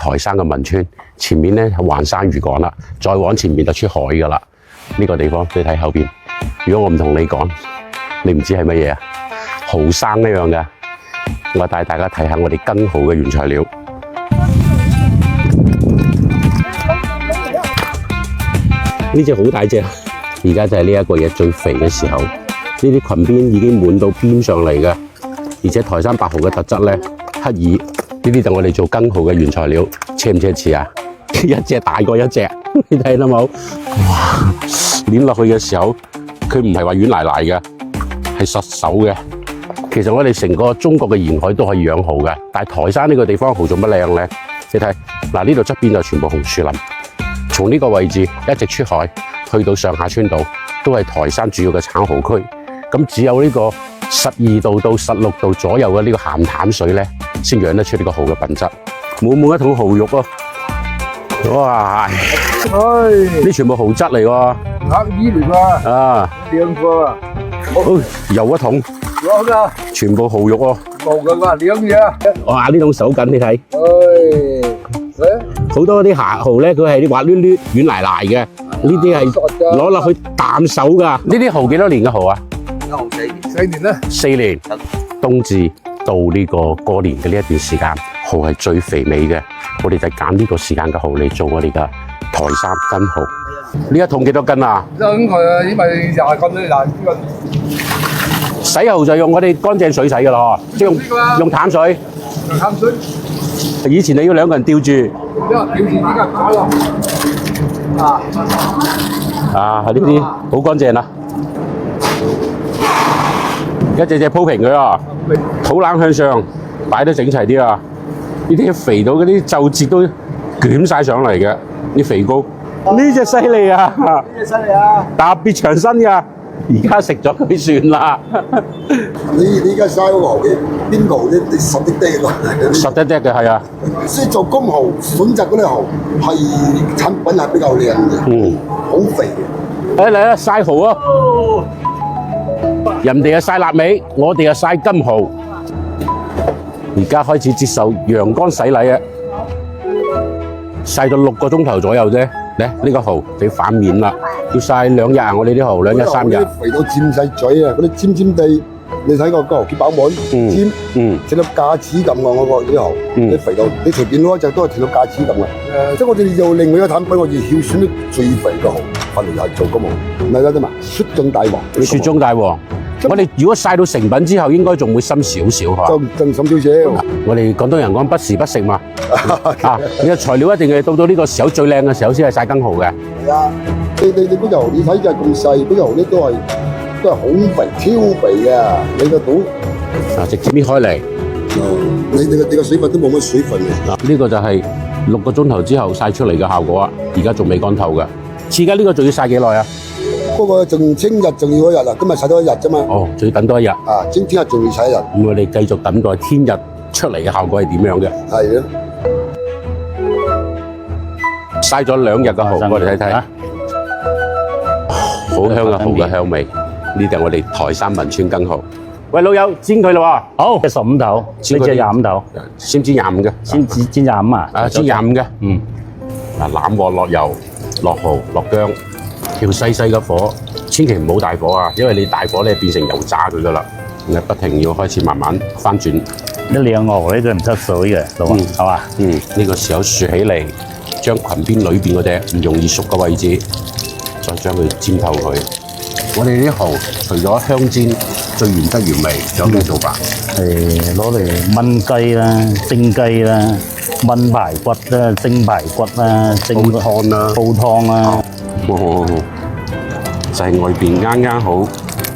台山嘅汶川，前面咧環山漁港啦，再往前面就出海噶啦。呢個地方你睇後邊，如果我唔同你講，你唔知係乜嘢啊？蠔生呢樣嘅，我帶大家睇下我哋更蠔嘅原材料。呢隻好大隻，而家就係呢一個嘢最肥嘅時候。呢啲裙邊已經滿到邊上嚟嘅，而且台山白蠔嘅特質咧，黑耳呢啲就我哋做更蠔嘅原材料，似唔似啊？一隻大過一隻，你睇到冇？哇！捏落去嘅時候，佢唔係話軟賴賴嘅，係實手嘅。其實我哋成個中國嘅沿海都可以養蠔嘅，但係台山呢個地方蠔做乜靚咧？你睇嗱，呢度側邊就全部紅樹林，從呢個位置一直出海去到上下川島，都係台山主要嘅產蠔區。咁只有呢個12度到16度左右嘅呢個鹹淡水咧，先養得出呢個蠔嘅品質。滿滿一桶蠔肉咯，哇！呢全部蠔質嚟喎，黑耳嚟㗎，啊，靚貨啊！又一桶，全部蠔肉喎，冇㗎嘛，靚嘢。哇！呢桶手緊你睇，好多啲蝦蠔咧，佢係啲滑捋捋、軟賴賴嘅，呢啲係攞落去淡手㗎。呢啲蠔幾多年嘅蠔啊？4年啦。4年，冬至到呢個過年嘅呢一段時間，蠔係最肥美嘅。我哋就揀呢個時間嘅蠔嚟做我哋嘅台山更蠔。呢一桶幾多斤啊？一桶係因為20斤咧，20斤。洗蠔就用我哋乾淨水洗㗎啦，即係用淡水。用淡水。以前你要2個人吊住。吊住點解搞咯？呢啲好乾淨啦。一隻隻鋪平佢啊，肚腩向上，擺得整齊啲啊！呢啲肥到嗰啲皺節都捲晒上嚟嘅，啲肥膏。呢隻犀利啊！呢隻犀利啊！特別長身㗎，而家食咗佢算啦。你而家嘥嗰個蠔嘅邊蠔咧，實啲啲㗎，實啲啲嘅係啊。所以做公蠔、選擇嗰啲蠔係產品係比較靚嘅，好肥嘅。嚟啦，曬蠔啊！人哋係曬臘味，我哋係曬金蠔。而家開始接受陽光洗禮啊！曬到6個鐘頭左右啫。咧呢個蠔就要反面啦，要曬2日啊！我哋啲蠔2日3日。肥到尖晒嘴啊！嗰啲尖尖地，你睇個蠔結飽滿，尖，食到架齒咁嘅嗰個啲蠔，你肥到你隨便攞一隻都係食到架齒咁嘅。即係我哋又另外一個產品，我哋挑選啲最肥嘅蠔，翻嚟係做公蠔，唔係嗰啲嘛，雪中大王。雪中大王。我哋如果曬到成品之後，應該仲會深少少嚇。仲深少少。我哋廣東人講不時不食嘛。你嘅材料一定係到呢個時候最靚嘅時候先係曬更蠔嘅。係啊，你嗰隻蠔你睇就係咁細，嗰隻蠔咧都係好肥，超肥嘅。你個肚直接搣開嚟。你個水分都冇乜水分嘅。呢個就係6個鐘頭之後曬出嚟嘅效果啊！而家仲未乾透嘅。而家呢個仲要曬幾耐啊？嗰個仲聽日仲要1日啊！今日曬多1日啫嘛。哦，仲要等多1日。啊，聽日仲要曬1日。咁我哋繼續等待天日出嚟嘅效果係點樣嘅？係啊。曬咗2日嘅蠔，我哋睇睇。好香嘅蠔嘅香味。呢啲係我哋台山汶川更蠔。喂，老友，煎佢啦喎。好，15頭，呢隻25頭。先煎25嘅。先煎25啊？煎25嘅。嗱，攬鑊落油，落蠔，落薑。調細細嘅火，千祈唔好大火啊！因為你大火咧變成油炸佢噶啦，你不停要開始慢慢翻轉。一靚蠔咧，佢唔出水嘅，老啊，係嘛？呢個時候豎起嚟，將裙邊裏邊嗰隻唔容易熟嘅位置，再將佢煎透佢。我哋啲蠔除咗香煎，最原汁原味，仲有咩做法？攞嚟燜雞啦、蒸雞啦、燜排骨啦、蒸排骨啦、蒸煲湯啦、煲湯啦。就係外邊啱啱好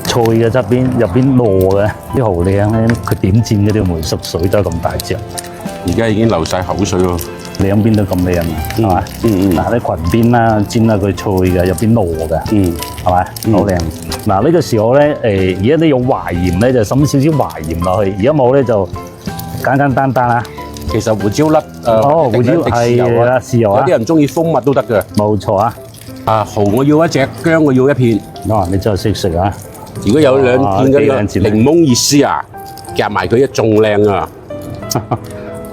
脆嘅側邊，入邊糯嘅啲蠔靚咧，佢點煎嗰啲梅熟水都咁大隻。而家已經流晒口水咯，兩邊都咁靚，係嘛？嗱啲裙邊啦，煎下佢脆嘅，入邊糯嘅，係咪？好靚。嗱呢個時候咧，而家你用淮鹽咧，就滲少少淮鹽落去；而家冇咧，就簡簡單單啊。其實胡椒粒，胡椒係啦，豉油啊。有啲人中意蜂蜜都得嘅。冇錯啊。蠔我要1隻，薑我要1片。你真係識食啊！如果有2片嘅檸檬意思啊，夾埋佢仲靚啊！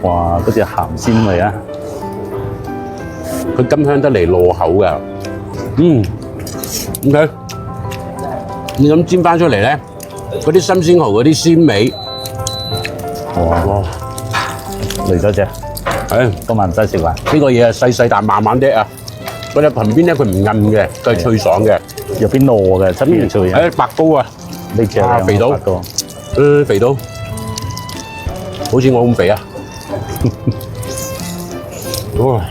哇，嗰隻鹹鮮味啊！佢甘香得嚟落口㗎。OK， 你咁煎翻出嚟咧，嗰啲新鮮蠔嗰啲鮮味，哇！嚟咗隻，係今晚真係食飯。呢個嘢係細細啖慢慢啲啊！嗰隻旁邊咧佢唔韌嘅，佢係脆爽嘅，入邊糯嘅，出邊脆。誒白膏啊！呢隻啊肥到白膏，肥到，好似我咁肥啊！哇！